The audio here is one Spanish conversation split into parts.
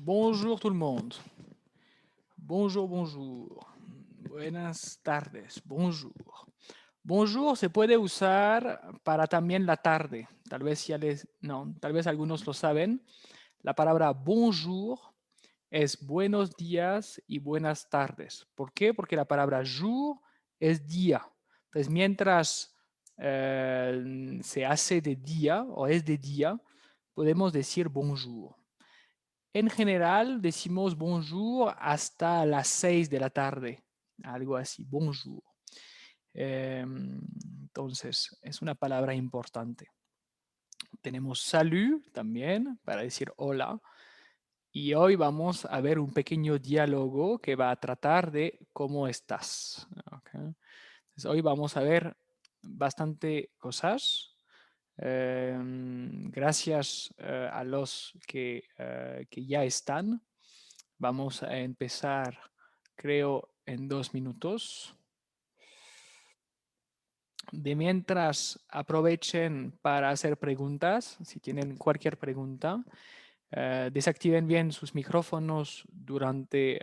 Bonjour tout le monde. Bonjour, bonjour. Buenas tardes. Bonjour. Bonjour se puede usar para también la tarde. Tal vez ya no, tal vez algunos lo saben. La palabra bonjour es buenos días y buenas tardes. ¿Por qué? Porque la palabra jour es día. Entonces, mientras se hace de día o es de día, podemos decir bonjour. En general decimos bonjour hasta las 6 de la tarde, algo así, bonjour. Entonces, es una palabra importante. Tenemos salut también para decir hola. Y hoy vamos a ver un pequeño diálogo que va a tratar de cómo estás. Okay. Entonces, hoy vamos a ver bastante cosas. Gracias a los que ya están. Vamos a empezar, creo, en 2 minutos. De mientras, aprovechen para hacer preguntas. Si tienen cualquier pregunta, desactiven bien sus micrófonos durante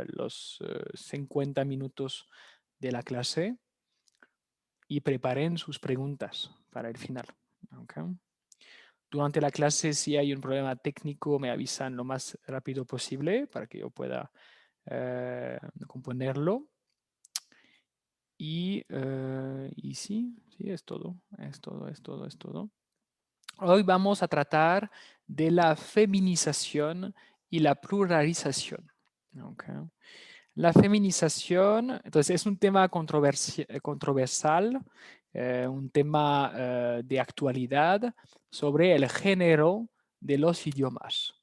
los 50 minutos de la clase y preparen sus preguntas para el final. Okay. Durante la clase, si hay un problema técnico, me avisan lo más rápido posible para que yo pueda componerlo. Y sí, es todo, es todo, es todo, es todo. Hoy vamos a tratar de la feminización y la pluralización. Okay. La feminización, entonces es un tema controversial, un tema de actualidad sobre el género de los idiomas.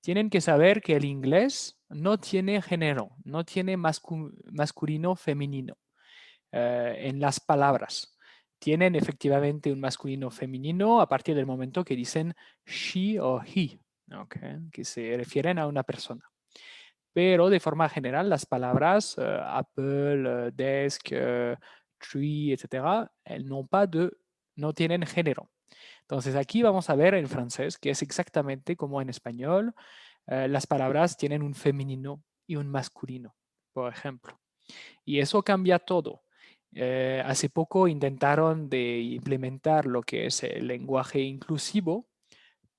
Tienen que saber que el inglés no tiene género, no tiene masculino, femenino en las palabras. Tienen efectivamente un masculino femenino a partir del momento que dicen she o he, okay, que se refieren a una persona. Pero de forma general las palabras Apple, desk, tree, etcétera, no tienen género. Entonces aquí vamos a ver en francés que es exactamente como en español. Las palabras tienen un femenino y un masculino, por ejemplo. Y eso cambia todo. Hace poco intentaron de implementar lo que es el lenguaje inclusivo,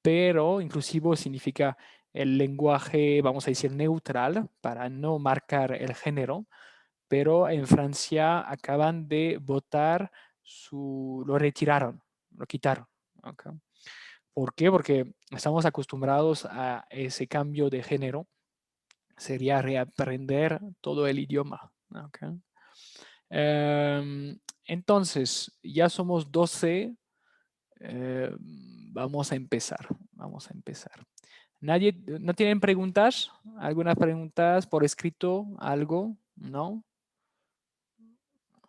pero inclusivo significa el lenguaje, vamos a decir, neutral para no marcar el género, pero en Francia acaban de votar lo retiraron, lo quitaron. Okay. ¿Por qué? Porque estamos acostumbrados a ese cambio de género. Sería reaprender todo el idioma. Okay. Entonces, ya somos 12. Vamos a empezar. Vamos a empezar. ¿Nadie, no tienen preguntas? ¿Algunas preguntas por escrito? ¿Algo? ¿No?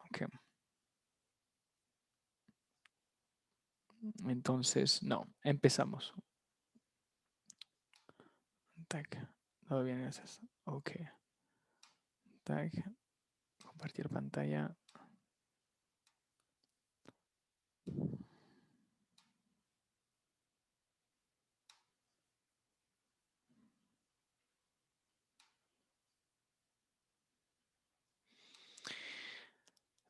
Okay. Entonces, no. Empezamos. Tac. Todo bien, gracias. Ok. Tac. Compartir pantalla.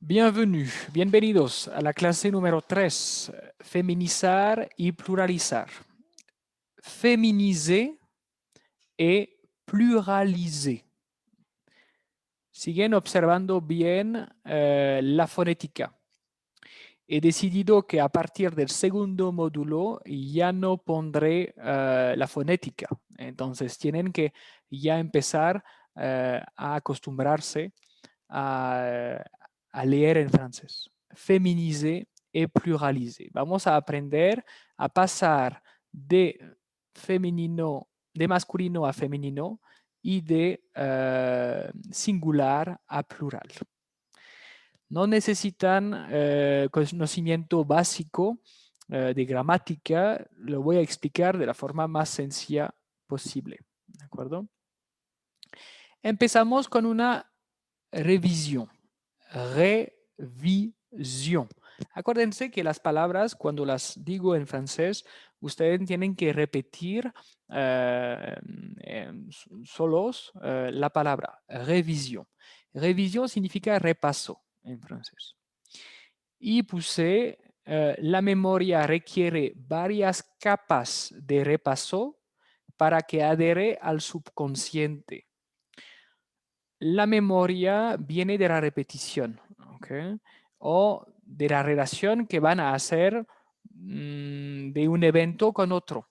Bienvenidos a la clase número 3, feminizar y pluralizar. Féminiser et pluraliser. Siguen observando bien la fonética. He decidido que a partir del segundo módulo ya no pondré la fonética. Entonces tienen que ya empezar a acostumbrarse a leer en francés. Féminiser et pluraliser. Vamos a aprender a pasar de femenino, de masculino a femenino y de singular a plural. No necesitan conocimiento básico de gramática, lo voy a explicar de la forma más sencilla posible. ¿De acuerdo? Empezamos con una revisión. Revisión. Acuérdense que las palabras, cuando las digo en francés, ustedes tienen que repetir solos la palabra revisión. Revisión significa repaso en francés. Y puse, la memoria requiere varias capas de repaso para que adhere al subconsciente. La memoria viene de la repetición, ¿ok? O de la relación que van a hacer de un evento con otro.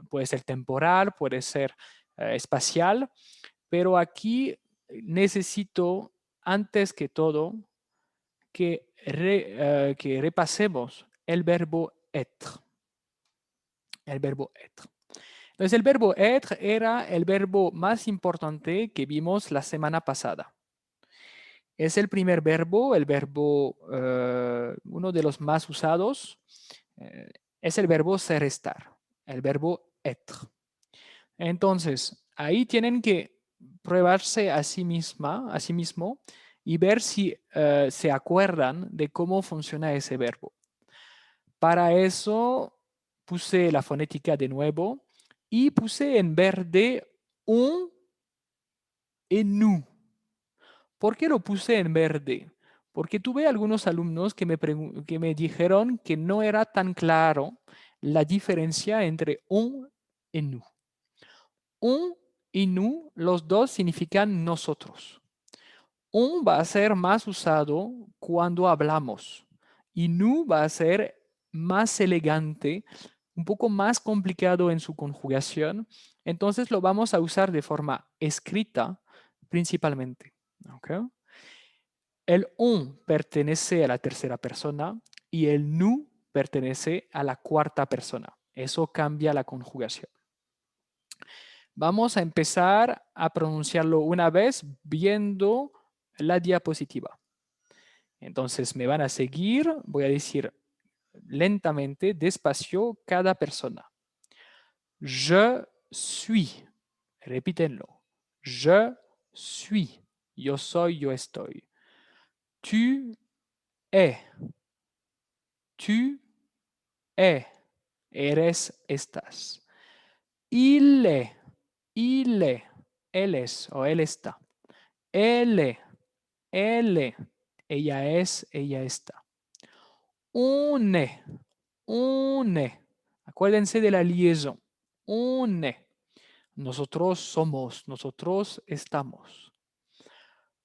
Puede ser temporal, puede ser espacial, pero aquí necesito, antes que todo, que repasemos el verbo être. El verbo être. Entonces, el verbo être era el verbo más importante que vimos la semana pasada. Es el primer verbo, uno de los más usados, es el verbo ser estar, el verbo être. Entonces, ahí tienen que probarse a sí mismo y ver si se acuerdan de cómo funciona ese verbo. Para eso puse la fonética de nuevo y puse en verde un y nous. ¿Por qué lo puse en verde? Porque tuve algunos alumnos que me dijeron que no era tan claro la diferencia entre un y nous. Un y nous, los dos significan nosotros. Un va a ser más usado cuando hablamos y nous va a ser más elegante, un poco más complicado en su conjugación. Entonces lo vamos a usar de forma escrita principalmente. ¿Okay? El un pertenece a la tercera persona y el nous pertenece a la cuarta persona. Eso cambia la conjugación. Vamos a empezar a pronunciarlo una vez viendo la diapositiva. Entonces me van a seguir, voy a decir lentamente, despacio, cada persona. Je suis. Repítenlo. Je suis. Yo soy, yo estoy. Tu es. Tu es. Eres, estás. Il est. Il est. Él es o él está. Elle. Elle. Ella es, ella está. On est. On est. Acuérdense de la liaison. On est. Nosotros somos, nosotros estamos.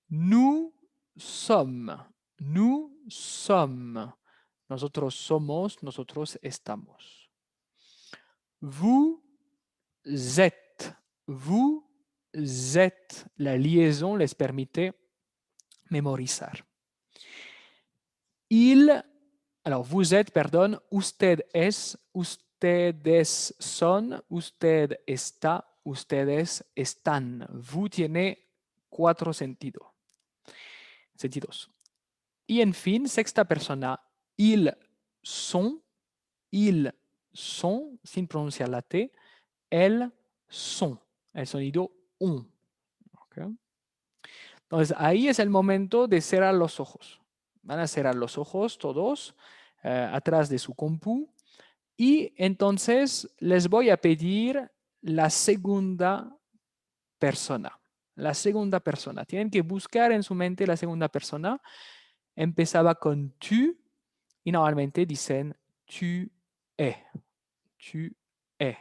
Nous sommes. Nous sommes. Nosotros somos, nosotros estamos. Vous êtes. Vous êtes. La liaison les permite memorizar. Alors vous êtes, perdón, usted es, ustedes son, usted está, ustedes están. Vous tiene 4 sentidos. Y en fin, sexta persona, ils sont, sin pronunciar la T, elles sont, el sonido un. ¿Okay? Entonces ahí es el momento de cerrar los ojos. Van a cerrar los ojos todos atrás de su compu y entonces les voy a pedir la segunda persona. La segunda persona. Tienen que buscar en su mente la segunda persona. Empezaba con tu y normalmente dicen tu es. Tu es.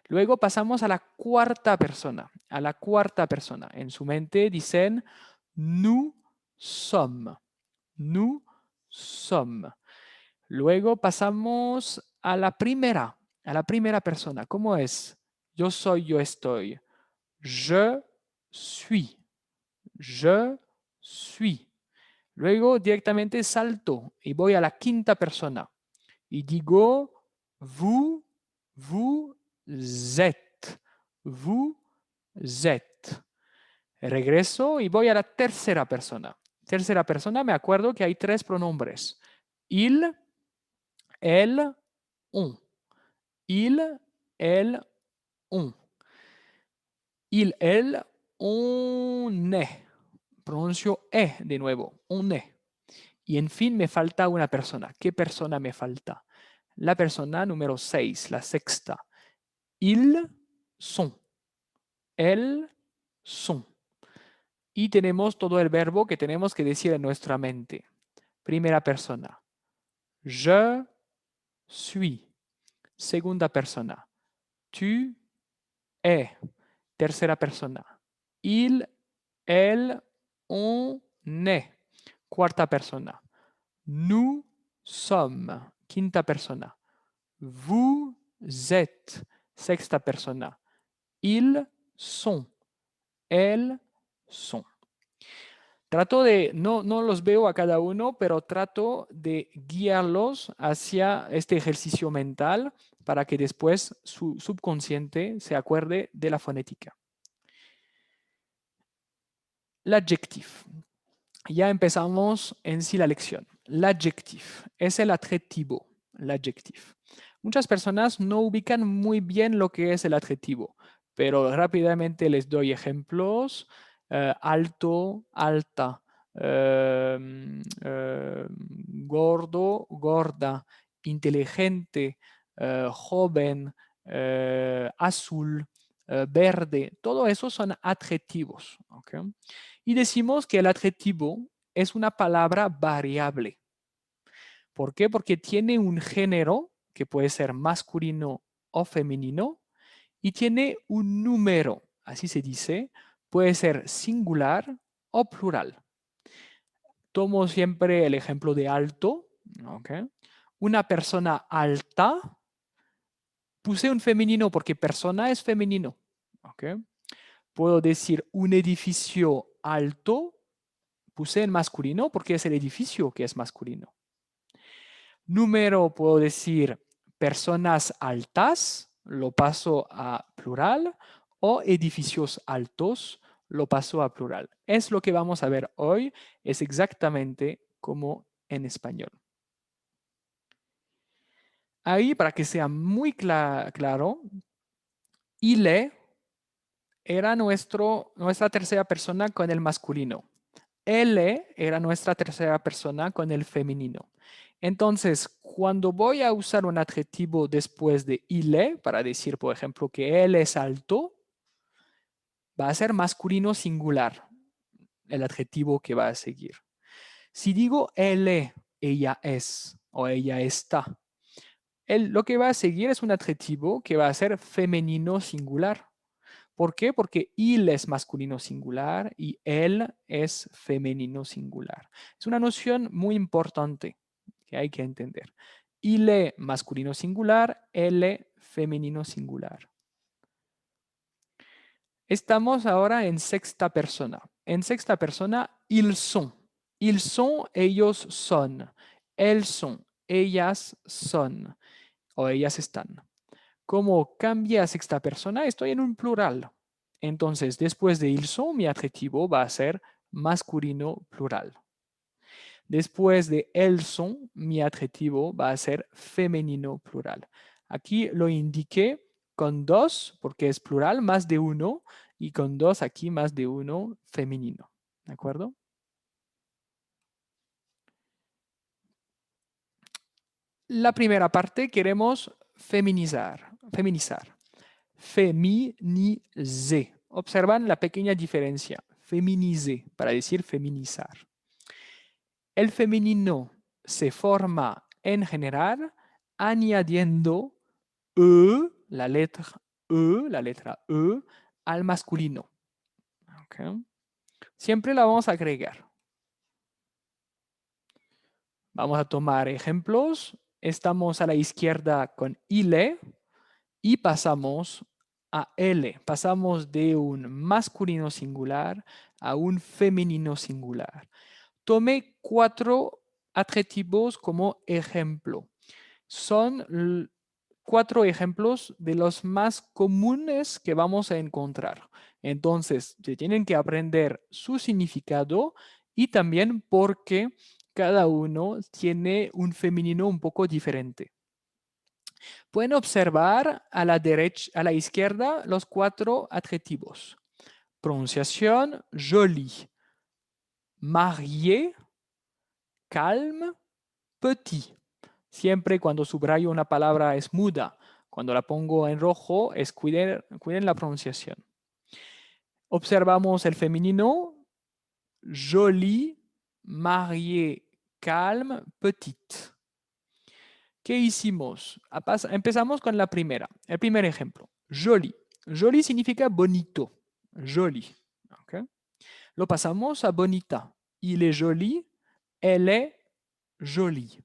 Luego pasamos a la cuarta persona. A la cuarta persona. En su mente dicen nous sommes. Nous sommes. Luego pasamos a la primera persona. ¿Cómo es? Yo soy, yo estoy. Je suis. Je suis. Luego directamente salto y voy a la quinta persona y digo vous êtes. Vous êtes. Regreso y voy a la tercera persona. Tercera persona, me acuerdo que hay 3 pronombres. Il, elle, on. Il, elle, on. Il, elle, on est. Pronuncio E de nuevo. On est. Y en fin, me falta una persona. ¿Qué persona me falta? La persona número 6, la sexta. Ils sont. Elles sont. Y tenemos todo el verbo que tenemos que decir en nuestra mente. Primera persona. Je suis. Segunda persona. Tu es. Tercera persona. Il, elle, on est. Cuarta persona. Nous sommes. Quinta persona. Vous êtes. Sexta persona. Ils sont. Elles sont. Trato de, no los veo a cada uno, pero trato de guiarlos hacia este ejercicio mental para que después su subconsciente se acuerde de la fonética. L'adjectif. Ya empezamos en sí la lección. L'adjectif es el adjetivo. L'adjectif. Muchas personas no ubican muy bien lo que es el adjetivo, pero rápidamente les doy ejemplos. Alto, alta, gordo, gorda, inteligente, joven, azul, verde. Todo eso son adjetivos. ¿Okay? Y decimos que el adjetivo es una palabra variable. ¿Por qué? Porque tiene un género que puede ser masculino o femenino y tiene un número, así se dice, puede ser singular o plural. Tomo siempre el ejemplo de alto. ¿Okay? Una persona alta, puse un femenino porque persona es femenino. ¿Okay? Puedo decir un edificio alto, puse en masculino porque es el edificio que es masculino. Número, puedo decir personas altas, lo paso a plural, o edificios altos, lo paso a plural. Es lo que vamos a ver hoy, es exactamente como en español. Ahí, para que sea muy claro, ile era nuestra tercera persona con el masculino. Elle era nuestra tercera persona con el femenino. Entonces, cuando voy a usar un adjetivo después de ile, para decir, por ejemplo, que él es alto, va a ser masculino singular, el adjetivo que va a seguir. Si digo elle, ella es o ella está, lo que va a seguir es un adjetivo que va a ser femenino singular. ¿Por qué? Porque il es masculino singular y él es femenino singular. Es una noción muy importante que hay que entender. Il masculino singular, elle femenino singular. Estamos ahora en sexta persona. En sexta persona, ils sont. Ils sont, ellos son. Elles sont, ellas son. O ellas están. Como cambia a sexta persona, estoy en un plural. Entonces, después de ils sont, mi adjetivo va a ser masculino plural. Después de elles sont, mi adjetivo va a ser femenino plural. Aquí lo indiqué con dos, porque es plural, más de uno, y con dos aquí más de uno femenino. ¿De acuerdo? La primera parte queremos feminizar. Feminiser. Observan la pequeña diferencia. Feminiser, para decir feminizar. El femenino se forma en general añadiendo la letra E, al masculino. ¿Okay? Siempre la vamos a agregar. Vamos a tomar ejemplos. Estamos a la izquierda con ile y pasamos a L. Pasamos de un masculino singular a un femenino singular. Tomé 4 adjetivos como ejemplo. Son 4 ejemplos de los más comunes que vamos a encontrar. Entonces, se tienen que aprender su significado y también porque cada uno tiene un femenino un poco diferente. Pueden observar a la derecha, a la izquierda los 4 adjetivos. Pronunciación, joli. Marié, calme, petit. Siempre cuando subrayo una palabra es muda. Cuando la pongo en rojo es cuiden la pronunciación. Observamos el femenino, jolie, mariée, calme, petite. ¿Qué hicimos? Empezamos con la primera. El primer ejemplo. Joli. Joli significa bonito. Joli. ¿Okay? Lo pasamos a bonita. Il est joli. Elle est jolie.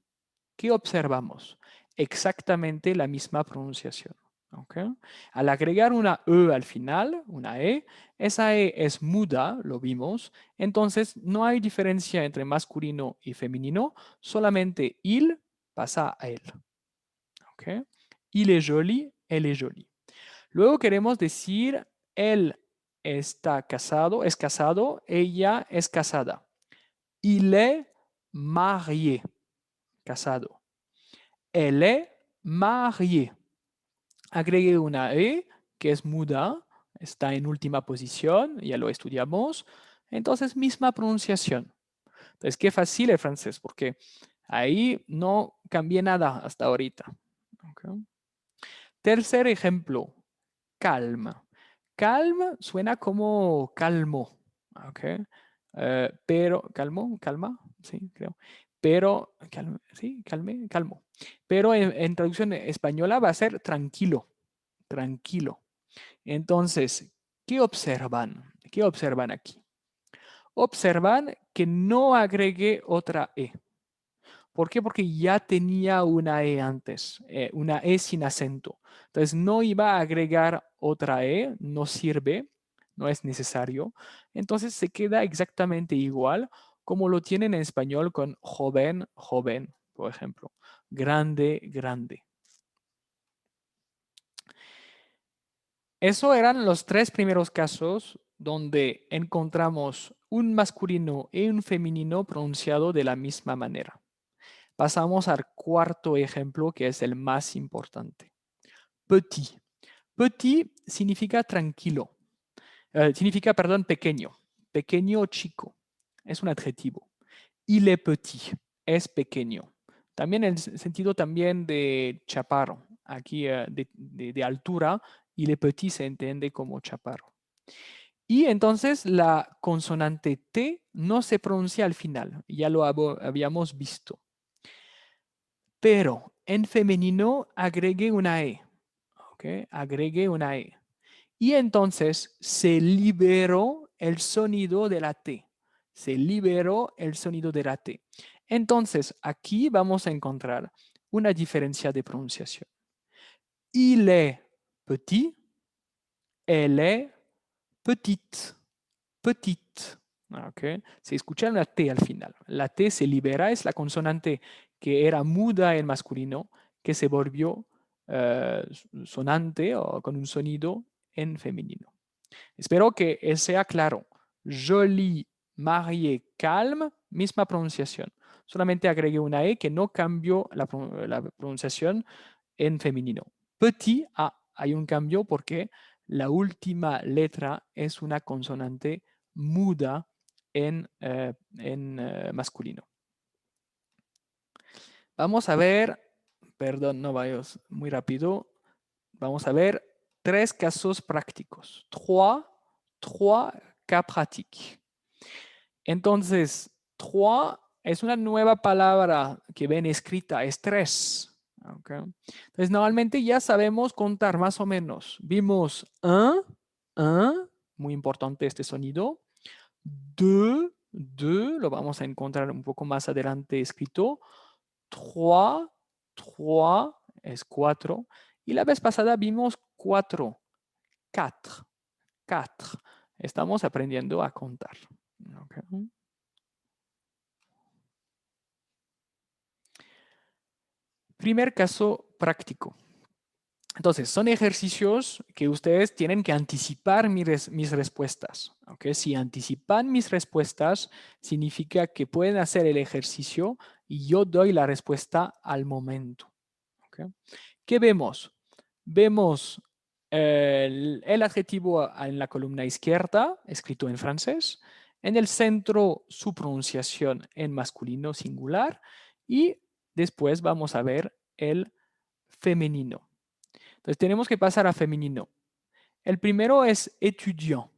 ¿Qué observamos? Exactamente la misma pronunciación. ¿Okay? Al agregar una E al final, una E, esa E es muda, lo vimos. Entonces, no hay diferencia entre masculino y femenino. Solamente il pasa a él. ¿Okay? Il est joli, elle est jolie. Luego queremos decir él está casado, es casado, ella es casada. Il est marié, casado. Elle est mariée. Agregué una E que es muda, está en última posición, ya lo estudiamos. Entonces, misma pronunciación. Entonces, qué fácil el francés, porque ahí no cambié nada hasta ahorita. Okay. Tercer ejemplo, calma. Calma suena como calmo, ¿ok? Pero, calma, sí, creo. Pero, sí, calmo. Pero en traducción española va a ser tranquilo, tranquilo. Entonces, ¿qué observan? ¿Qué observan aquí? Observan que no agregue otra E. ¿Por qué? Porque ya tenía una E antes, una E sin acento. Entonces no iba a agregar otra E, no sirve, no es necesario. Entonces se queda exactamente igual como lo tienen en español con joven, joven, por ejemplo. Grande, grande. Eso eran los tres primeros casos donde encontramos un masculino y un femenino pronunciado de la misma manera. Pasamos al cuarto ejemplo, que es el más importante. Petit. Petit significa tranquilo. Significa, perdón, pequeño. Pequeño chico. Es un adjetivo. Il est petit. Es pequeño. También en el sentido también de chaparro. Aquí de altura, il est petit se entiende como chaparro. Y entonces la consonante T no se pronuncia al final. Ya lo habíamos visto. Pero en femenino agregué una E. ¿Ok? Agregué una E. Y entonces se liberó el sonido de la T. Se liberó el sonido de la T. Entonces aquí vamos a encontrar una diferencia de pronunciación. Il est petit. Elle est petite. Petite. Okay. Se escucha una T al final. La T se libera, es la consonante que era muda en masculino, que se volvió sonante o con un sonido en femenino. Espero que sea claro. Jolie, marié, calme, misma pronunciación. Solamente agregué una E que no cambió la pronunciación en femenino. Petit, hay un cambio porque la última letra es una consonante muda en masculino. Vamos a ver, perdón, no vayas muy rápido. Vamos a ver tres casos prácticos. Trois cas pratiques. Entonces, trois es una nueva palabra que ven escrita, es tres. Okay. Entonces, normalmente ya sabemos contar más o menos. Vimos un, muy importante este sonido. Deux, lo vamos a encontrar un poco más adelante escrito. Trois, es cuatro. Y la vez pasada vimos cuatro, quatre. Estamos aprendiendo a contar. Okay. Primer caso práctico. Entonces, son ejercicios que ustedes tienen que anticipar mis respuestas. ¿Okay? Si anticipan mis respuestas, significa que pueden hacer el ejercicio y yo doy la respuesta al momento. ¿Okay? ¿Qué vemos? Vemos el adjetivo en la columna izquierda, escrito en francés. En el centro, su pronunciación en masculino singular. Y Después vamos a ver el femenino. Entonces tenemos que pasar a femenino. El primero es étudiant.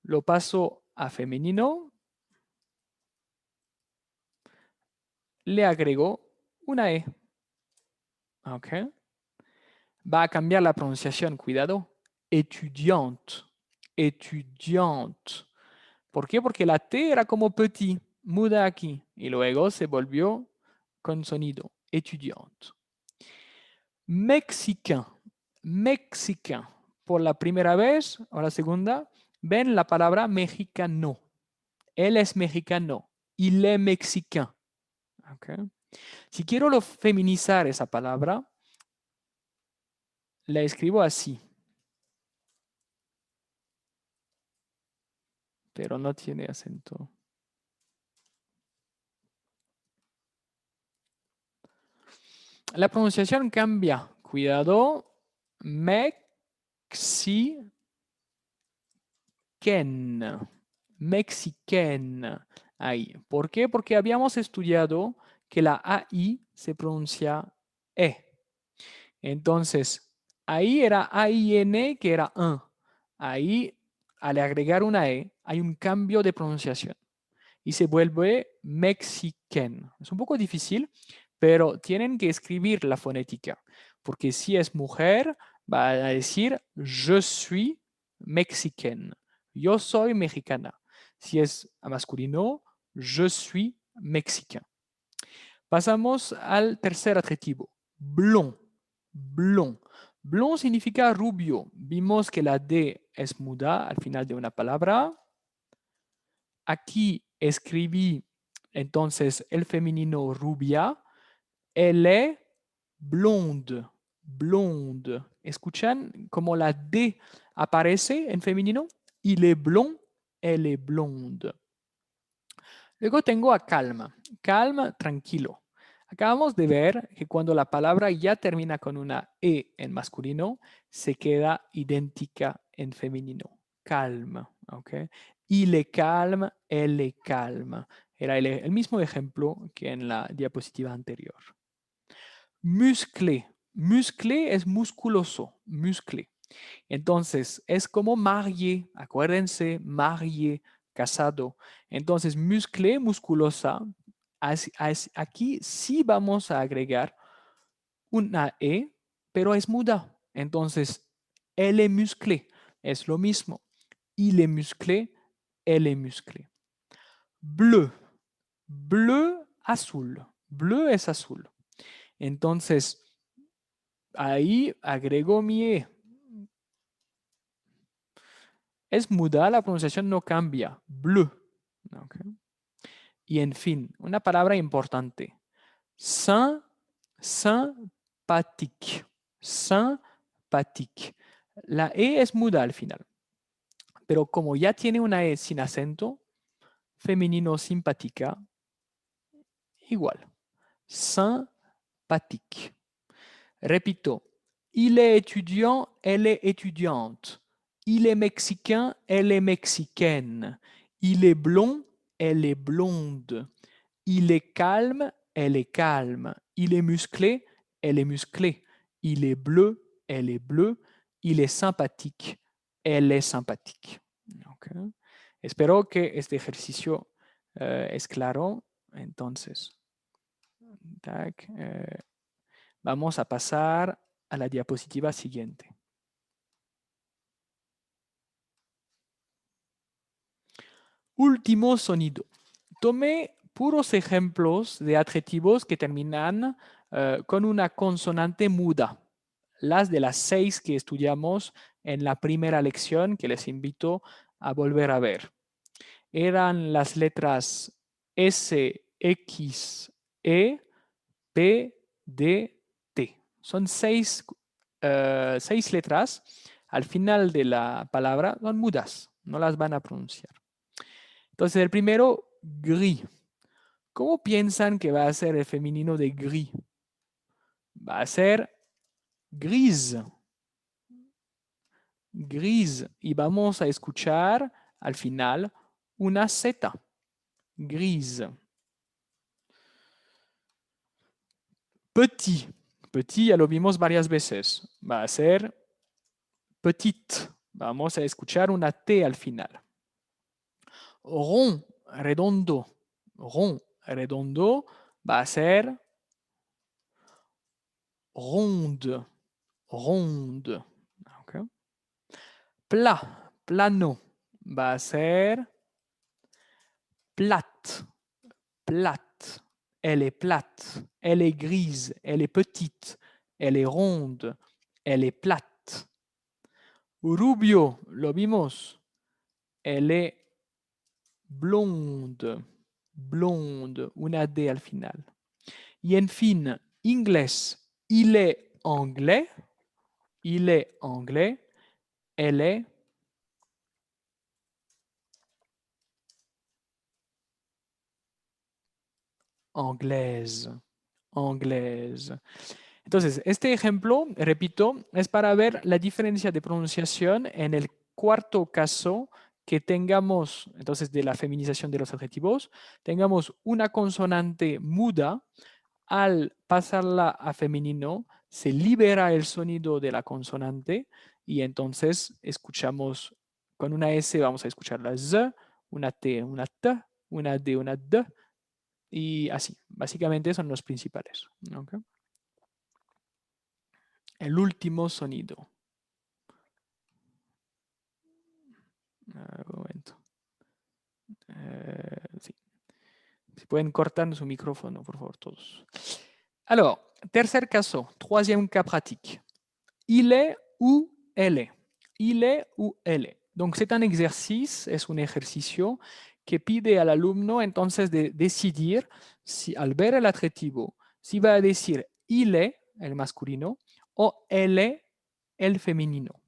Lo paso a femenino. Le agrego una E. ¿Ok? Va a cambiar la pronunciación, cuidado. Étudiante. Étudiante. ¿Por qué? Porque la T era como petit, muda aquí. Y luego se volvió con sonido. Étudiante. Mexicain. Mexicain. Por la primera vez o la segunda, ven la palabra mexicano. Él es mexicano. Il est mexicain. ¿Ok? Si quiero feminizar esa palabra, la escribo así. Pero no tiene acento. La pronunciación cambia. Cuidado. Mexicain. Mexicain. Ahí. ¿Por qué? Porque habíamos estudiado que la AI se pronuncia E. Entonces, ahí era AIN, que era un. Ahí, al agregar una E, hay un cambio de pronunciación y se vuelve mexican. Es un poco difícil, pero tienen que escribir la fonética, porque si es mujer, va a decir je suis mexicaine. Yo soy mexicana. Si es masculino, je suis mexicain. Pasamos al tercer adjetivo, blond. Blond. Blond significa rubio. Vimos que la D es muda al final de una palabra. Aquí escribí entonces el femenino rubia. Elle est blonde. Blonde. ¿Escuchan cómo la D aparece en femenino? Il est blond, elle est blonde. Luego tengo a calma. Calma, tranquilo. Acabamos de ver que cuando la palabra ya termina con una E en masculino, se queda idéntica en femenino. Calma. ¿Ok? Il est calme, elle est calme. Era el mismo ejemplo que en la diapositiva anterior. Musclé. Musclé es musculoso. Musclé. Entonces, es como marié. Acuérdense, marié, casado. Entonces, musclé, musculosa. Aquí sí vamos a agregar una E, pero es muda. Entonces, elle est musclé. Es lo mismo. Il est musclé, elle est musclée. Bleu. Bleu, azul. Bleu es azul. Entonces, ahí agrego mi E. Es muda, la pronunciación no cambia. Bleu. Okay. Y en fin, una palabra importante. Sympathique. Sympathique. La E es muda al final. Pero como ya tiene una E sin acento, femenino simpática, igual. Sympathique. Repito, il est étudiant, elle est étudiante. Il est mexicain, elle est mexicaine. Il est blond, elle est blonde. Il est calme, elle est calme. Il est musclé, elle est musclée. Il est bleu, elle est bleue. Il est sympathique, elle est sympathique. Okay. Espero que este ejercicio es claro. Entonces, tac, vamos a pasar a la diapositiva siguiente. Último sonido. Tomé puros ejemplos de adjetivos que terminan con una consonante muda. Las de las 6 que estudiamos en la primera lección, que les invito a volver a ver. Eran las letras S, X, E, P, D, T. Son 6 letras. Al final de la palabra son mudas, no las van a pronunciar. Entonces, el primero, gris. ¿Cómo piensan que va a ser el femenino de gris? Va a ser gris. Gris. Y vamos a escuchar al final una Z. Gris. Petit. Petit ya lo vimos varias veces. Va a ser petite. Vamos a escuchar una T al final. Rond, redondo. Rond, redondo va a ser ronde. Ronde. Okay. Plat, plano. Va a ser plate. Plate. Elle est plate. Elle est grise. Elle est petite. Elle est ronde. Elle est plate. Rubio, lo vimos. Elle est blonde. Blonde. Una D al final. Y en fin, inglés. Il est anglais. Il est anglais. Elle est anglaise. Anglaise. Entonces, este ejemplo, repito, es para ver la diferencia de pronunciación en el cuarto caso que tengamos, entonces, de la feminización de los adjetivos, tengamos una consonante muda, al pasarla a femenino, se libera el sonido de la consonante y entonces escuchamos, con una S vamos a escuchar la Z, una T, una T, una D, una D, y así. Básicamente son los principales. ¿Ok? El último sonido. Un momento. Sí. Si pueden cortar su micrófono, por favor, todos. Alors, tercer caso, troisième cas pratique. Il est ou elle est. Il est ou elle est. Donc, c'est un exercice, es un ejercicio que pide al alumno entonces de decidir si al ver el adjetivo, si va a decir il est, el masculino, o elle est, el femenino.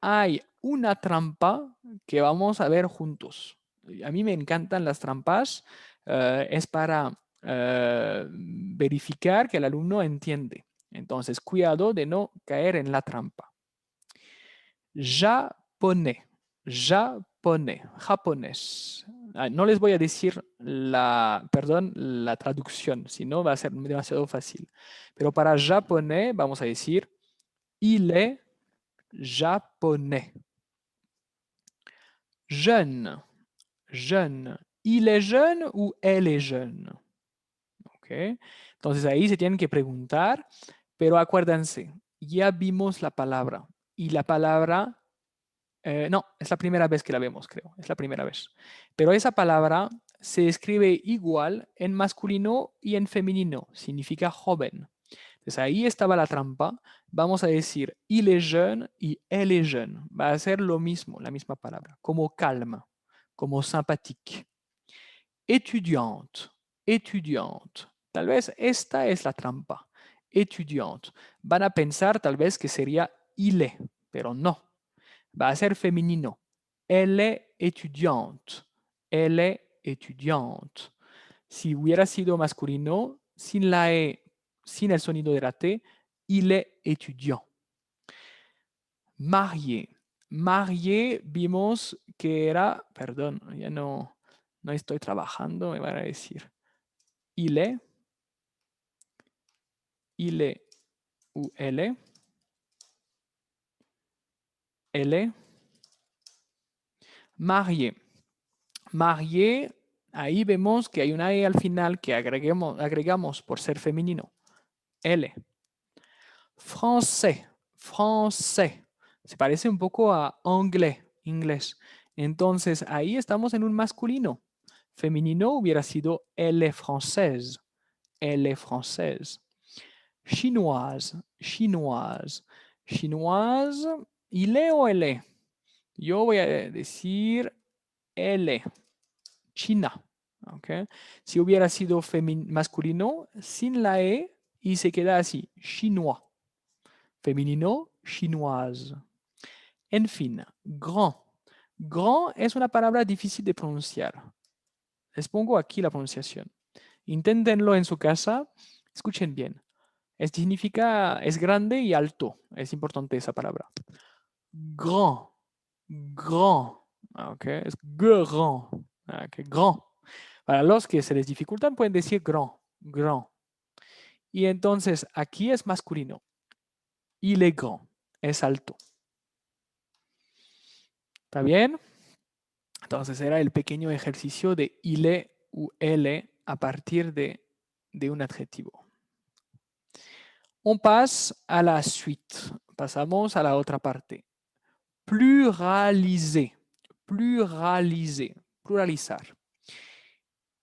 Hay una trampa que vamos a ver juntos. A mí me encantan las trampas. Es para verificar que el alumno entiende. Entonces, cuidado de no caer en la trampa. Japonés. Japonés. Japonés. No les voy a decir la traducción, si no va a ser demasiado fácil. Pero para japonés vamos a decir il est japonais. Jeune. Jeune. Il est jeune ou elle est jeune. ¿Ok? Entonces ahí se tienen que preguntar, pero acuérdense, ya vimos la palabra y la palabra, no, es la primera vez que la vemos, creo, es la primera vez. Pero esa palabra se escribe igual en masculino y en femenino, significa joven. Entonces ahí estaba la trampa. Vamos a decir il est jeune y elle est jeune. Va a ser lo mismo, la misma palabra, como calma, como sympathique. Étudiante, étudiante. Tal vez esta es la trampa. Étudiante. Van a pensar tal vez que sería il est, pero no. Va a ser femenino. Elle est étudiante. Elle est étudiante. Si hubiera sido masculino, sin la E, sin el sonido de la T, il est étudiant. Marié. Marié vimos que era, perdón, ya no estoy trabajando, me van a decir. Il est ou elle est marié. Marié, ahí vemos que hay una E al final que agregamos por ser femenino. Elle. Français, français. Se parece un poco a anglais, inglés. Entonces ahí estamos en un masculino. Femenino hubiera sido elle est française. Elle est française. Chinoise, chinoise. Chinoise, il est o elle est. Yo voy a decir elle, China. ¿Okay? Si hubiera sido masculino, sin la E y se queda así, chinois. Femenino, chinoise. En fin, grand. Grand es una palabra difícil de pronunciar. Les pongo aquí la pronunciación. Inténtenlo en su casa. Escuchen bien. Significa, es grande y alto. Es importante esa palabra. Grand. Grand. Okay. Es grand. Okay. Grand. Para los que se les dificultan pueden decir grand. Grand. Y entonces aquí es masculino. Il est grand, es alto. ¿Está bien? Entonces era el pequeño ejercicio de il est ou elle est a partir de un adjetivo. On passe à la suite. Pasamos a la otra parte. Pluraliser. Pluraliser. Pluralizar.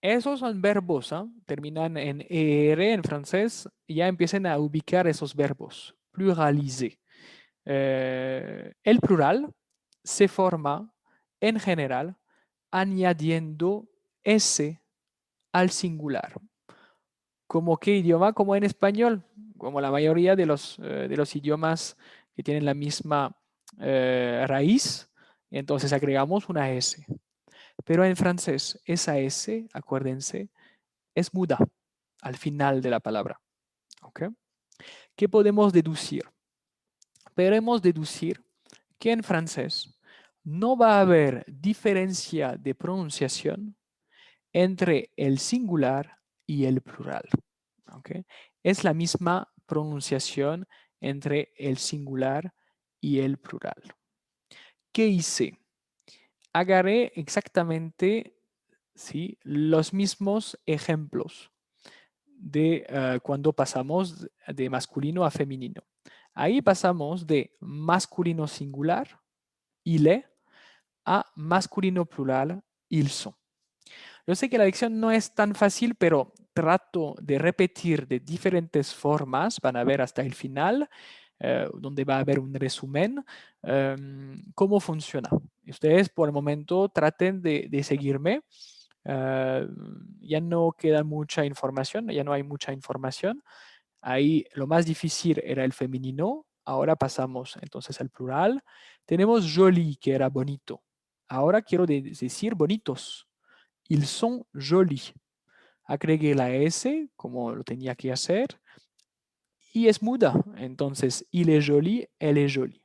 Esos son verbos, ¿ah? Terminan en ER en francés. Ya empiecen a ubicar esos verbos. Pluraliser. El plural se forma en general añadiendo S al singular. ¿Como qué idioma? Como en español, como la mayoría de los idiomas que tienen la misma raíz. Entonces agregamos una S. Pero en francés, esa S, acuérdense, es muda al final de la palabra. ¿Ok? ¿Qué podemos deducir? Podemos deducir que en francés no va a haber diferencia de pronunciación entre el singular y el plural. ¿Ok? Es la misma pronunciación entre el singular y el plural. ¿Qué hice? Agarré exactamente, ¿sí?, los mismos ejemplos de cuando pasamos de masculino a femenino. Ahí pasamos de masculino singular, il est, a masculino plural, ils sont. Yo sé que la lección no es tan fácil, pero trato de repetir de diferentes formas. Van a ver hasta el final, donde va a haber un resumen, cómo funciona. Ustedes por el momento traten de seguirme. Ya no queda mucha información, ya no hay mucha información. Ahí lo más difícil era el femenino. Ahora pasamos entonces al plural. Tenemos joli, que era bonito. Ahora quiero decir bonitos. Ils sont jolis. Agregué la S como lo tenía que hacer y es muda. Entonces, il est joli, elle est jolie.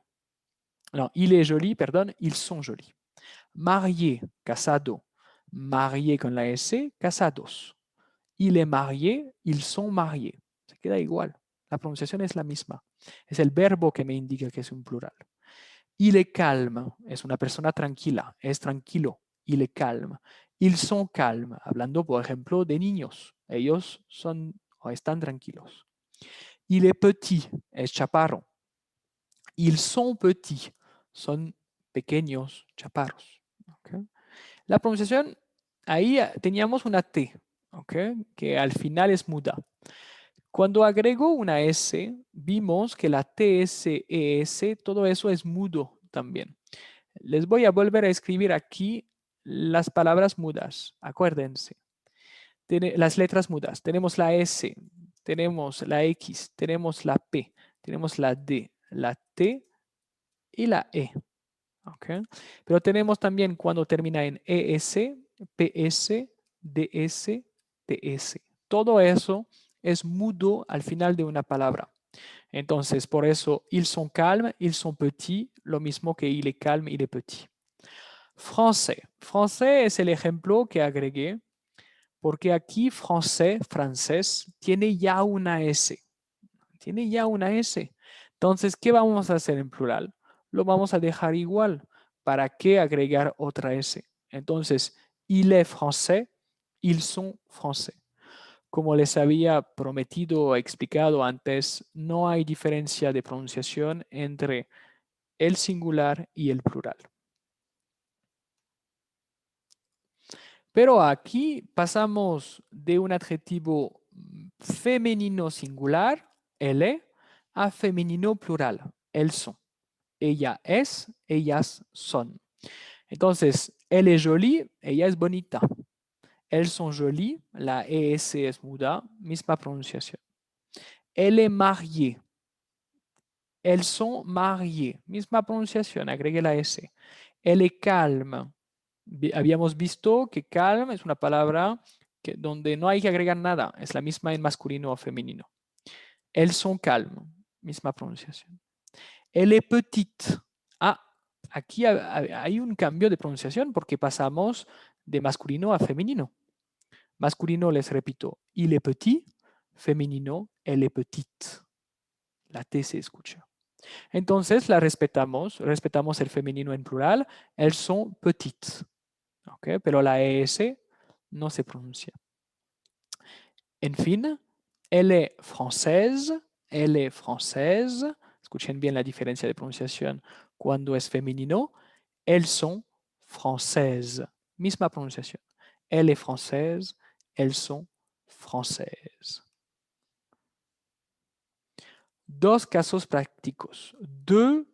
No, il est joli, perdón, ils sont jolis. Marié, casado. Marié con la S, casados. Il est marié, ils sont mariés. Se queda igual. La pronunciación es la misma. Es el verbo que me indica que es un plural. Il est calme, es una persona tranquila, es tranquilo. Il est calme. Ils sont calmes, hablando, por ejemplo, de niños. Ellos son o están tranquilos. Il est petit, es chaparro. Ils sont petits, son pequeños, chaparros. ¿Okay? La pronunciación, ahí teníamos una T, ¿okay?, que al final es muda. Cuando agrego una S, vimos que la TS, ES, todo eso es mudo también. Les voy a volver a escribir aquí las palabras mudas. Acuérdense. Las letras mudas. Tenemos la S, tenemos la X, tenemos la P, tenemos la D, la T y la E. ¿Okay? Pero tenemos también cuando termina en ES, PS, DS, TS. Todo eso es mudo al final de una palabra. Entonces, por eso, ils sont calmes, ils sont petits, lo mismo que il est calme, il est petit. Français. Français es el ejemplo que agregué porque aquí français, francés, tiene ya una S. Tiene ya una S. Entonces, ¿qué vamos a hacer en plural? Lo vamos a dejar igual. ¿Para qué agregar otra S? Entonces, il est français, ils sont français. Como les había prometido o explicado antes, no hay diferencia de pronunciación entre el singular y el plural. Pero aquí pasamos de un adjetivo femenino singular, elle, a femenino plural, elles sont. Ella es, ellas son. Entonces, elle est jolie, ella es bonita. Elles sont jolies, la ES es muda, misma pronunciación. Elle est mariée. Elles sont mariées, misma pronunciación, agregue la S. Elle est calme. Habíamos visto que calme es una palabra donde no hay que agregar nada, es la misma en masculino o femenino. Elles sont calmes, misma pronunciación. Elle est petite. Ah, aquí hay un cambio de pronunciación porque pasamos de masculino a femenino. Masculino, les repito, il est petit. femenino, elle est petite. La T se escucha. Entonces la respetamos el femenino en plural, elles sont petites. ¿Ok? Pero la ES no se pronuncia. En fin, elle est française. Escuchen bien la diferencia de pronunciación cuando es femenino. Elles sont françaises. Misma pronunciación. Elle est française, elles sont françaises. Dos casos prácticos. Deux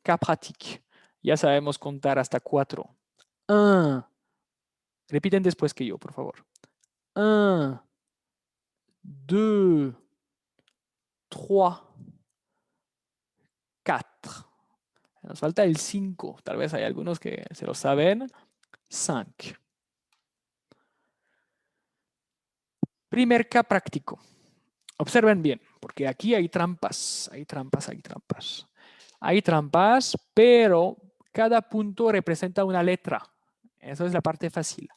cas pratiques. Ya sabemos contar hasta 4. Un. Repiten después que yo, por favor. Un, deux, trois, quatre. Nos falta el 5. Tal vez hay algunos que se lo saben. 5. Primer cas práctico. Observen bien, porque aquí hay trampas, hay trampas, hay trampas. Hay trampas, pero cada punto representa una letra. Eso es la parte fácil.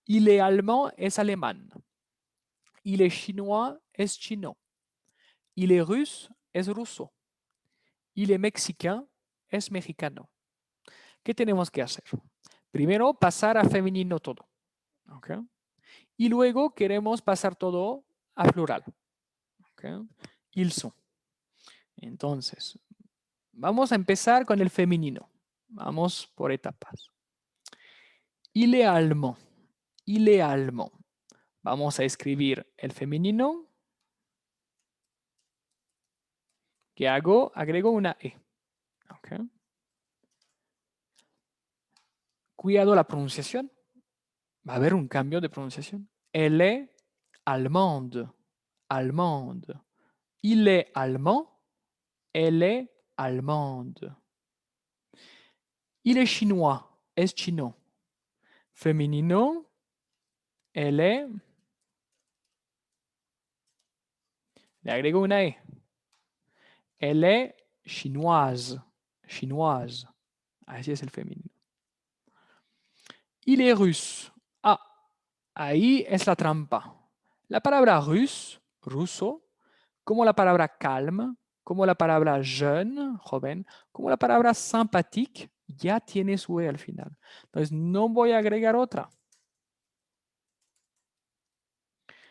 Il est allemand es alemán. Il est chinois es chino. Il est russe es ruso. Il est mexicain es mexicano. ¿Qué tenemos que hacer? Primero, pasar a femenino todo. ¿Okay? Y luego queremos pasar todo a plural. ¿Okay? Ils sont. Entonces, vamos a empezar con el femenino. Vamos por etapas. Il est allemand. Il est allemand. Vamos a escribir el femenino. ¿Qué hago? Agrego una E. ¿Okay? Cuidado la pronunciación. Va a haber un cambio de pronunciación. Elle est allemande. Allemande. Il est allemand. Elle est allemande. Il est chinois. Es chino. Femenino. Elle est. Le agrego una E. Elle est chinoise. Chinoise. Así es el femenino. Il est russe. Ah, ahí es la trampa. La palabra russe, ruso, como la palabra calme, como la palabra jeune, joven, como la palabra sympathique, ya tiene su E al final. Entonces no voy a agregar otra.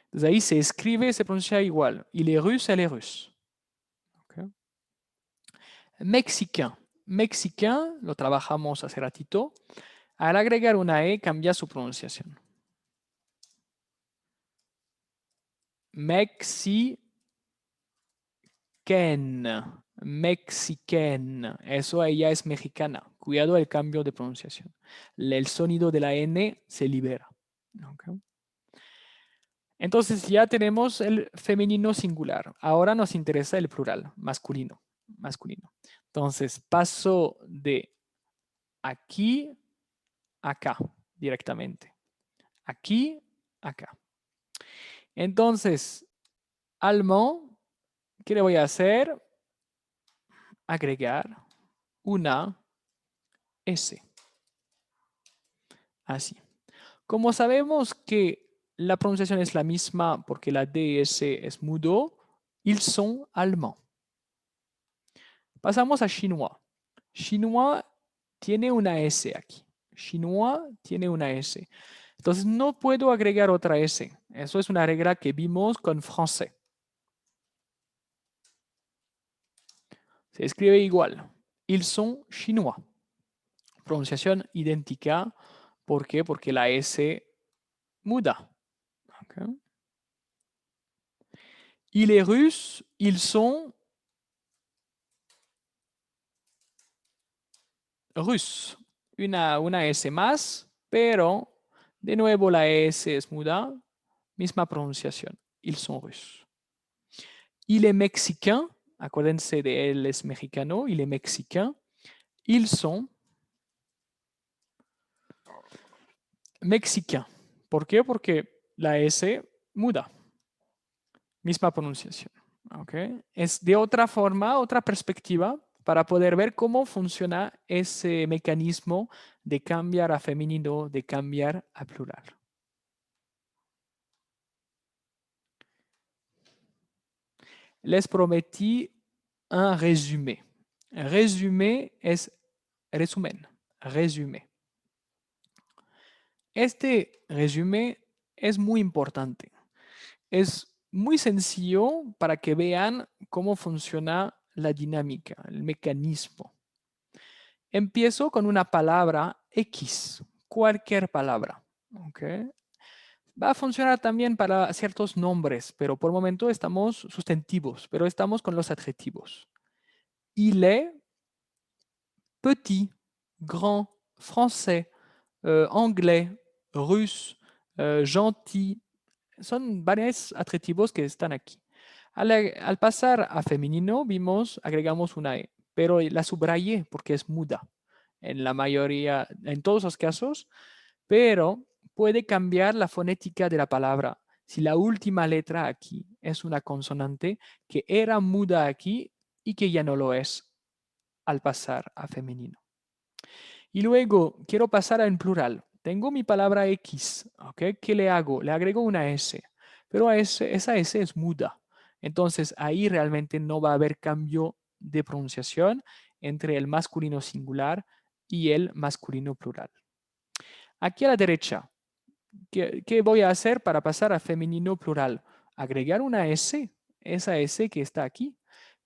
Entonces ahí se escribe, se pronuncia igual. Il est russe, elle est russe. Okay. Mexicain. Mexicain, lo trabajamos hace ratito. Al agregar una E cambia su pronunciación. Mexicaine. Mexicaine. Eso ella es mexicana. Cuidado el cambio de pronunciación. El sonido de la N se libera. Okay. Entonces ya tenemos el femenino singular. Ahora nos interesa el plural, masculino. Masculino. Entonces paso de aquí a acá directamente. Aquí, acá. Entonces, allemand, ¿qué le voy a hacer? Agregar una S. Así. Como sabemos que la pronunciación es la misma porque la DS es mudo, ils sont allemands. Pasamos a chinois. Chinois tiene una S aquí. Chinois tiene una S. Entonces no puedo agregar otra S. Eso es una regla que vimos con français. Se escribe igual. Ils sont chinois. Pronunciación idéntica. ¿Por qué? Porque la S muda. Okay. Il est russe, ils sont russes. Una S más, pero de nuevo la S es muda. Misma pronunciación. Ils sont russes. Il est mexicain. Acuérdense de él es mexicano. Il est mexicain. Ils sont mexicains. ¿Por qué? Porque la S muda. Misma pronunciación. ¿Okay? Es de otra forma, otra perspectiva para poder ver cómo funciona ese mecanismo de cambiar a femenino, de cambiar a plural. les prometí un résumé. Résumé es resumen, résumé. Este resumen es muy importante. Es muy sencillo para que vean cómo funciona la dinámica, el mecanismo. Empiezo con una palabra X, cualquier palabra. ¿Okay? Va a funcionar también para ciertos nombres, pero por el momento estamos sustantivos, pero estamos con los adjetivos. Il est petit, grand, français, anglais, russe, gentil. Son varios adjetivos que están aquí. Al pasar a femenino, agregamos una E, pero la subrayé porque es muda en la mayoría, en todos los casos, pero puede cambiar la fonética de la palabra. Si la última letra aquí es una consonante que era muda aquí y que ya no lo es al pasar a femenino. Y luego quiero pasar a en plural. Tengo mi palabra X, ¿ok? ¿Qué le hago? Le agrego una S, pero esa S es muda. Entonces ahí realmente no va a haber cambio de pronunciación entre el masculino singular y el masculino plural. Aquí a la derecha, ¿qué voy a hacer para pasar a femenino plural? Agregar una S, esa S que está aquí,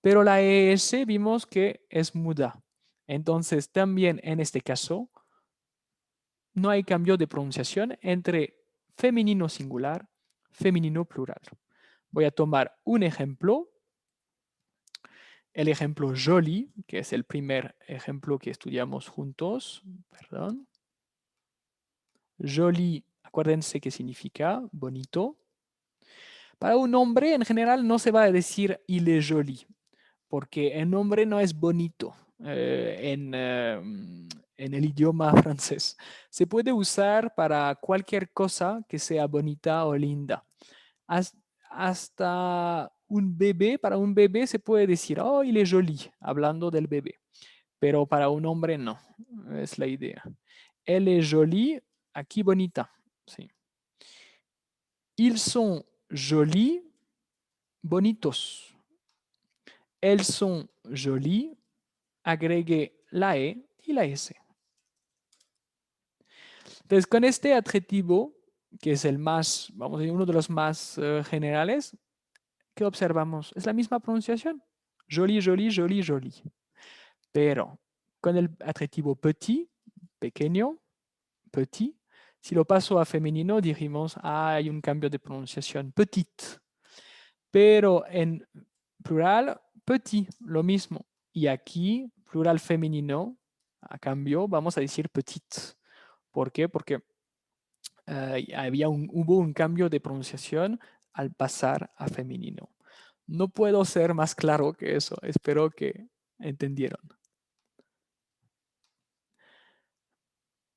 pero la ES vimos que es muda. Entonces también en este caso no hay cambio de pronunciación entre femenino singular, femenino plural. Voy a tomar un ejemplo, el ejemplo joli, que es el primer ejemplo que estudiamos juntos. Perdón. Joli, acuérdense qué significa bonito. Para un hombre en general no se va a decir il est joli, porque el nombre no es bonito en el idioma francés. Se puede usar para cualquier cosa que sea bonita o linda. Hasta un bebé, para un bebé se puede decir, oh, il est joli, hablando del bebé. Pero para un hombre no, es la idea. Elle est jolie, aquí bonita. Sí. Ils sont jolis, bonitos. Elles sont jolies, agregue la E y la S. Entonces, con este adjetivo, que es el más, vamos a decir, uno de los más generales, ¿qué observamos? Es la misma pronunciación. Joli, joli, joli, joli. Pero con el adjetivo petit, pequeño, petit, si lo paso a femenino, dijimos, hay un cambio de pronunciación, petite. Pero en plural, petit, lo mismo. Y aquí, plural femenino, a cambio, vamos a decir petite. ¿Por qué? Porque hubo un cambio de pronunciación al pasar a femenino. No puedo ser más claro que eso. Espero que entendieron.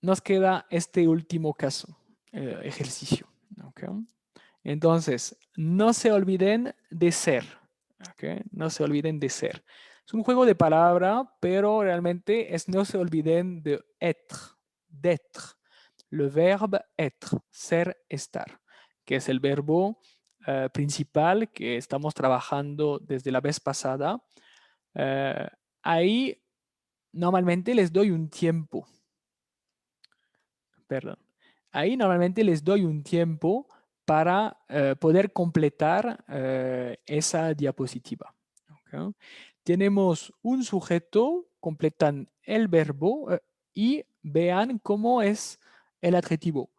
Nos queda este último caso, ejercicio. ¿Okay? Entonces, no se olviden de ser. ¿Okay? No se olviden de ser. Es un juego de palabra, pero realmente es no se olviden de être, d'être. Le verbe être, ser, estar, que es el verbo principal que estamos trabajando desde la vez pasada. Ahí normalmente les doy un tiempo. Perdón. Ahí normalmente les doy un tiempo para poder completar esa diapositiva. ¿Okay? Tenemos un sujeto, completan el verbo y vean cómo es el adjetivo.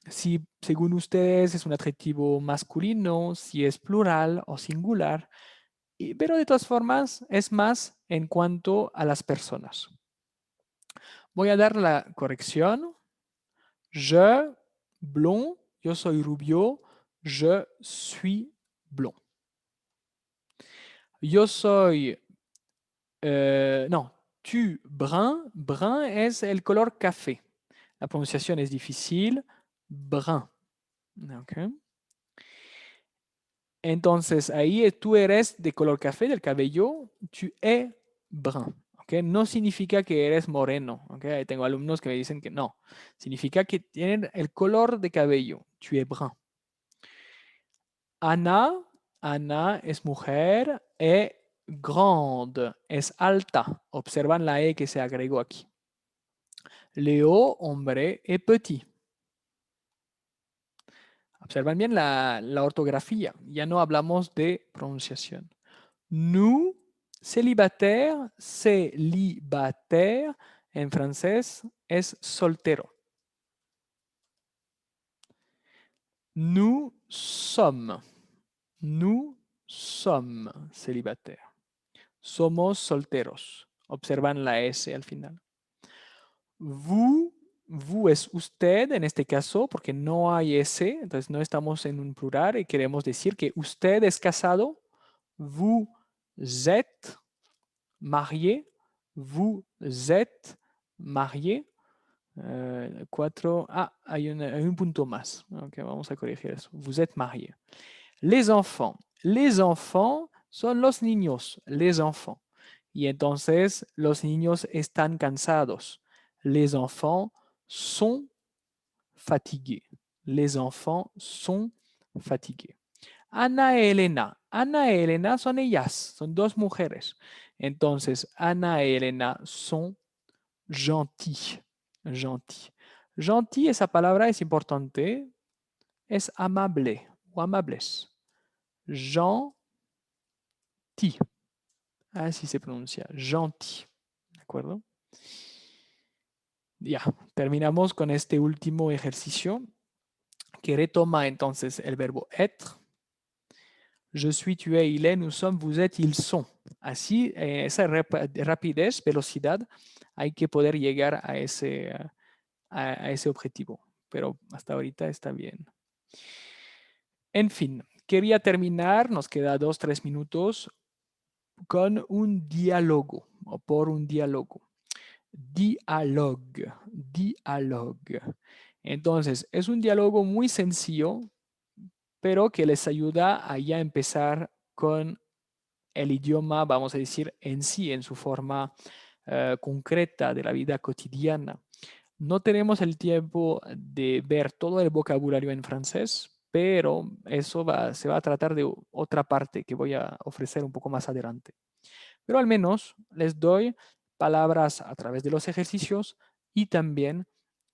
Si según ustedes es un adjetivo masculino, si es plural o singular, pero de todas formas es más en cuanto a las personas. Voy a dar la corrección. Je, blond, yo soy rubio, je suis blond. Yo soy, no, tu, brun, brun es el color café. La pronunciación es difícil, brun. Okay. Entonces, ahí tú eres de color café del cabello, tu es brun. Okay. No significa que eres moreno. Okay. Tengo alumnos que me dicen que no. Significa que tienen el color de cabello, tu es brun. Ana, Ana es mujer et grande es alta. Observan la E que se agregó aquí. Léo, hombre, est petit. Observan bien la ortografía. Ya no hablamos de pronunciación. Nous, célibataire, célibataire, en francés es soltero. Nous sommes célibataires. Somos solteros. Observan la S al final. Vous es usted en este caso, porque no hay S, entonces no estamos en un plural y queremos decir que usted es casado. Vous êtes marié. Vous êtes marié. Hay un punto más. Ok, vamos a corregir eso. Vous êtes marié. Les enfants. Les enfants son los niños. Les enfants. Y entonces los niños están cansados. Les enfants sont fatigués. Les enfants sont fatigués. Ana y Elena. Ana y Elena son ellas, son dos mujeres. Entonces, Ana y Elena son gentils. Gentil. Gentil, esa palabra es importante. Es amable o amables. Gentil. Así se pronuncia. Gentil. ¿De acuerdo? Ya, terminamos con este último ejercicio que retoma entonces el verbo être. Je suis, tu es, il est, nous sommes, vous êtes, ils sont. Así, esa rapidez, velocidad, hay que poder llegar a ese objetivo. Pero hasta ahorita está bien. En fin, quería terminar, nos queda 2-3 minutos, con un diálogo o por un diálogo. Dialogue, dialogue. Entonces, es un diálogo muy sencillo, pero que les ayuda a ya empezar con el idioma, vamos a decir, en sí, en su forma concreta de la vida cotidiana. No tenemos el tiempo de ver todo el vocabulario en francés, pero eso se va a tratar de otra parte que voy a ofrecer un poco más adelante. Pero al menos les doy palabras a través de los ejercicios y también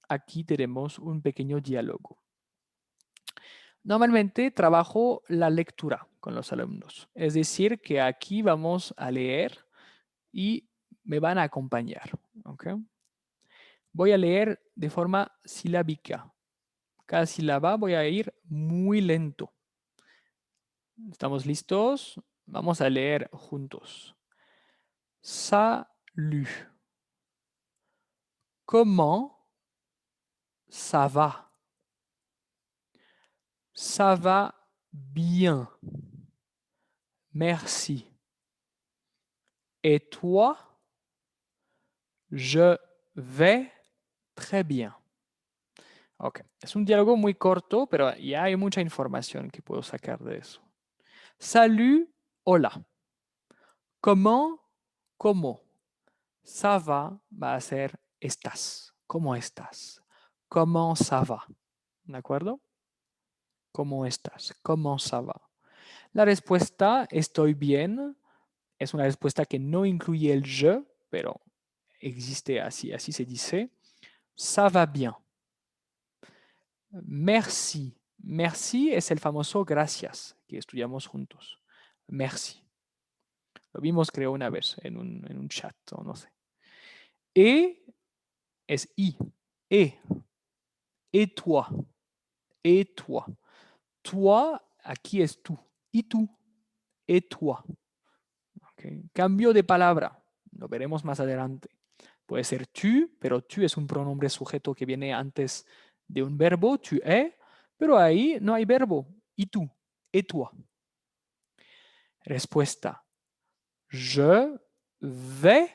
aquí tenemos un pequeño diálogo. Normalmente trabajo la lectura con los alumnos, es decir, que aquí vamos a leer y me van a acompañar. ¿Okay? Voy a leer de forma silábica. Cada sílaba voy a ir muy lento. ¿Estamos listos? Vamos a leer juntos. Salut. Comment ça va? Ça va bien. Merci. Et toi? Je vais très bien. Ok, es un diálogo muy corto, pero ya hay mucha información que puedo sacar de eso. Salut, hola. Comment, ¿cómo? Ça va a ser estás. ¿Cómo estás? Comment ça va? ¿De acuerdo? ¿Cómo estás? Comment ça va? La respuesta estoy bien es una respuesta que no incluye el je, pero existe así se dice. Ça va bien. Merci. Merci es el famoso gracias que estudiamos juntos. Merci. Lo vimos creo una vez en un chat o no sé. Et es I. Et toi. Et toi. Toi, aquí es tú. Y tú. Et toi. Okay. Cambio de palabra. Lo veremos más adelante. Puede ser tu, pero tu es un pronombre sujeto que viene antes de un verbo, tu es, pero ahí no hay verbo. Y tú. Et toi. Respuesta. Je vais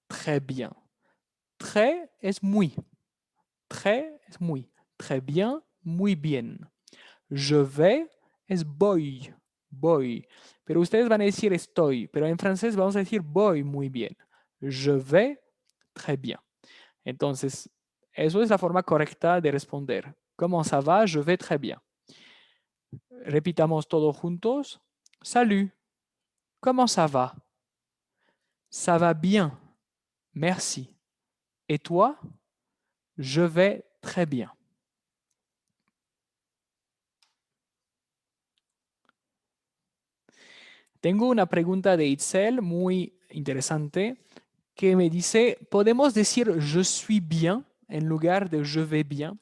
très bien. Très es muy. Très es muy. Très bien, muy bien. Je vais es voy. Voy. Pero ustedes van a decir estoy. Pero en francés vamos a decir voy muy bien. Je vais très bien. Entonces, eso es la forma correcta de responder. ¿Cómo ça va? Je vais très bien. Repitamos todos juntos. Salut, comment ça va? Ça va bien, merci. Et toi? Je vais très bien. Tengo una pregunta de Itzel muy interesante que me dice, ¿podemos decir je suis bien en lugar de je vais bien?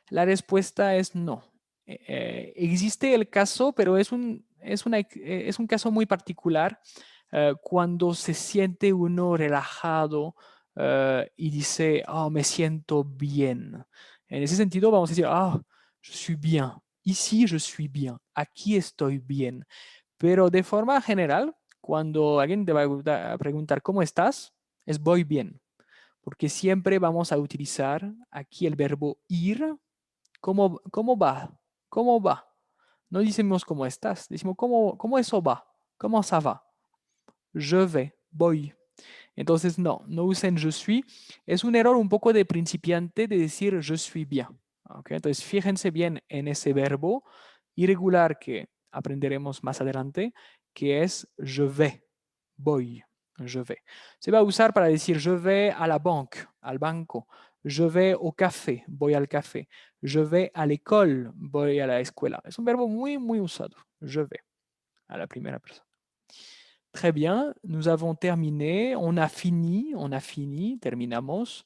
La respuesta es no. Existe el caso, pero es un caso muy particular cuando se siente uno relajado y dice, oh, me siento bien. En ese sentido, vamos a decir, ah, je suis bien. Ici, je suis bien. Aquí estoy bien. Pero de forma general, cuando alguien te va a preguntar, ¿cómo estás? Es voy bien. Porque siempre vamos a utilizar aquí el verbo ir. ¿Cómo va? ¿Cómo va? No decimos cómo estás, decimos cómo eso va, cómo ça va. Je vais, voy. Entonces, no usen je suis. Es un error un poco de principiante de decir je suis bien. ¿Ok? Entonces, fíjense bien en ese verbo irregular que aprenderemos más adelante, que es je vais, voy, je vais. Se va a usar para decir je vais à la banque, al banco. Je vais au café, voy al café. Je vais à l'école, voy a la escuela. Es un verbo muy, muy usado. Je vais, a la primera persona. Très bien, nous avons terminé, on a fini, terminamos.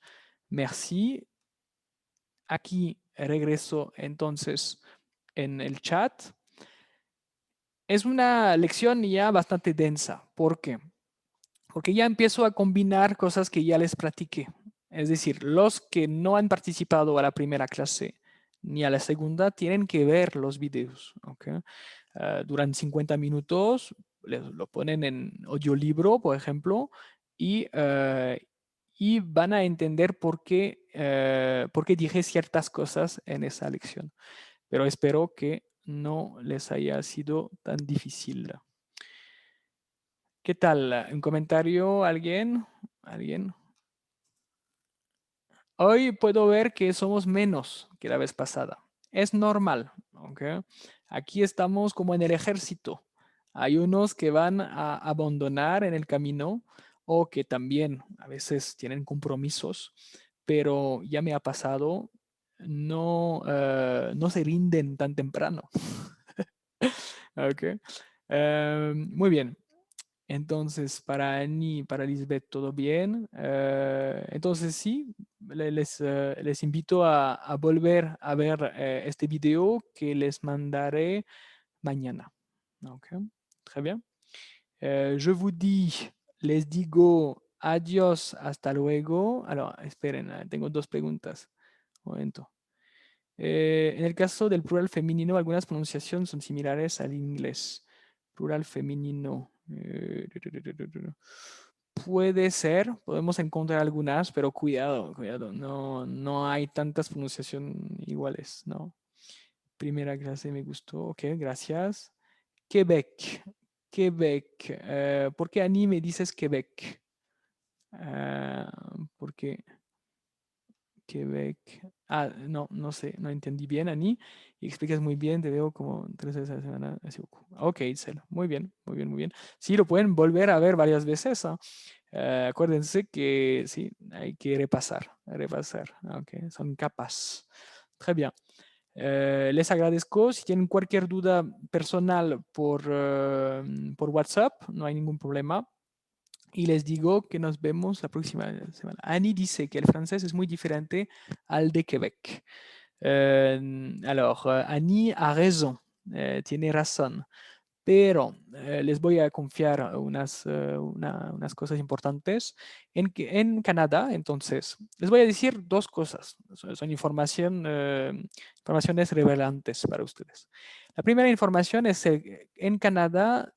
Merci. Aquí regreso entonces en el chat. Es una lección ya bastante densa. ¿Por qué? Porque ya empiezo a combinar cosas que ya les practiqué. Es decir, los que no han participado a la primera clase ni a la segunda tienen que ver los videos. ¿Ok? Duran 50 minutos, lo ponen en audiolibro, por ejemplo, y van a entender por qué dije ciertas cosas en esa lección. Pero espero que no les haya sido tan difícil. ¿Qué tal? ¿Un comentario? ¿Alguien? ¿Alguien? Hoy puedo ver que somos menos que la vez pasada. Es normal, ¿ok? Aquí estamos como en el ejército. Hay unos que van a abandonar en el camino o que también a veces tienen compromisos, pero ya me ha pasado, no se rinden tan temprano. ¿Ok? Muy bien. Entonces, para Annie, para Lisbeth, todo bien. Entonces, sí, les invito a volver a ver este video que les mandaré mañana. Ok, très bien. Je vous dis, les digo adiós, hasta luego. Alors, esperen, tengo dos preguntas. Un momento. En el caso del plural femenino, algunas pronunciaciones son similares al inglés. Plural femenino. Puede ser, podemos encontrar algunas, pero cuidado, cuidado, no hay tantas pronunciaciones iguales, ¿no? Primera clase me gustó, ok, gracias. Quebec, Quebec. ¿Por qué Ani me dices Quebec? Porque Quebec. Ah, no sé, no entendí bien, Ani. Y explicas muy bien, te veo como 3 veces a la semana. Ok, Itzel, muy bien, muy bien, muy bien. Sí, lo pueden volver a ver varias veces. Acuérdense que sí, hay que repasar, repasar. Ok, son capas. Très bien. Les agradezco. Si tienen cualquier duda personal por WhatsApp, no hay ningún problema. Y les digo que nos vemos la próxima semana. Annie dice que el francés es muy diferente al de Quebec. Annie a raison, tiene razón. Pero les voy a confiar unas cosas importantes. En Canadá, entonces, les voy a decir dos cosas. Son informaciones relevantes para ustedes. La primera información es que en Canadá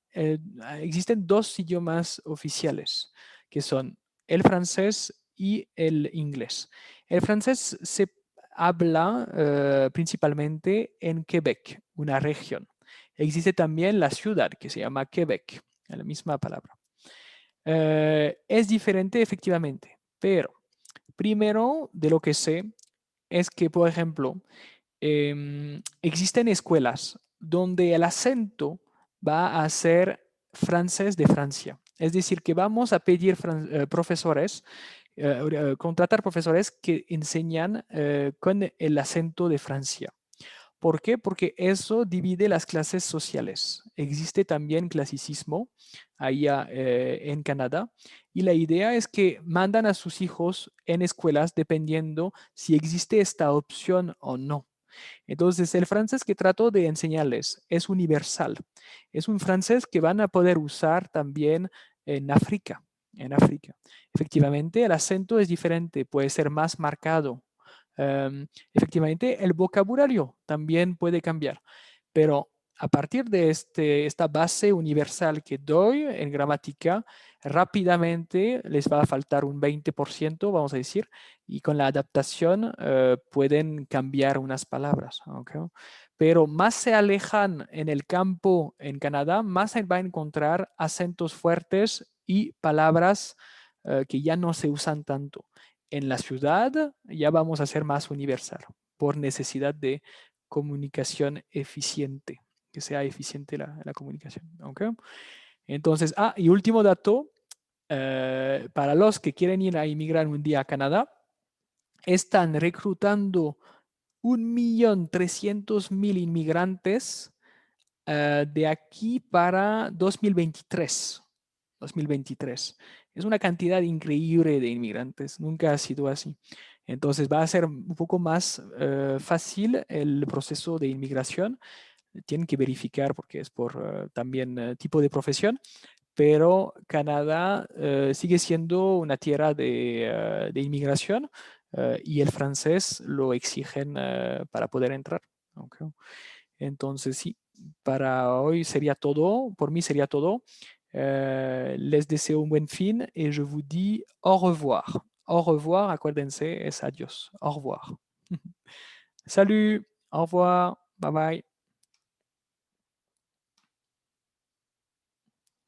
existen dos idiomas oficiales, que son el francés y el inglés. El francés se habla principalmente en Quebec, una región. Existe también la ciudad que se llama Quebec, la misma palabra. Es diferente efectivamente, pero primero de lo que sé es que, por ejemplo, existen escuelas donde el acento va a ser francés de Francia. Es decir, que vamos a pedir profesores, contratar profesores que enseñan con el acento de Francia. ¿Por qué? Porque eso divide las clases sociales. Existe también clasicismo allá en Canadá y la idea es que mandan a sus hijos en escuelas dependiendo si existe esta opción o no. Entonces, el francés que trato de enseñarles es universal. Es un francés que van a poder usar también en África. En África. Efectivamente, el acento es diferente, puede ser más marcado. Efectivamente, el vocabulario también puede cambiar, pero a partir de esta base universal que doy en gramática, rápidamente les va a faltar un 20%, vamos a decir, y con la adaptación pueden cambiar unas palabras. ¿Okay? Pero más se alejan en el campo en Canadá, más se va a encontrar acentos fuertes y palabras que ya no se usan tanto. En la ciudad ya vamos a ser más universal por necesidad de comunicación eficiente, que sea eficiente la comunicación. ¿Okay? Entonces, y último dato, para los que quieren ir a inmigrar un día a Canadá, están reclutando 1.300.000 inmigrantes de aquí para 2023. 2023. Es una cantidad increíble de inmigrantes, nunca ha sido así. Entonces va a ser un poco más fácil el proceso de inmigración. Tienen que verificar porque es por también tipo de profesión, pero Canadá sigue siendo una tierra de inmigración y el francés lo exigen para poder entrar. Okay. Entonces, sí, para hoy sería todo, por mí sería todo. Les deseo un buen fin y je vous dis au revoir. Au revoir, acuérdense, es adiós. Au revoir. Salut, au revoir, bye bye.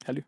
Salut.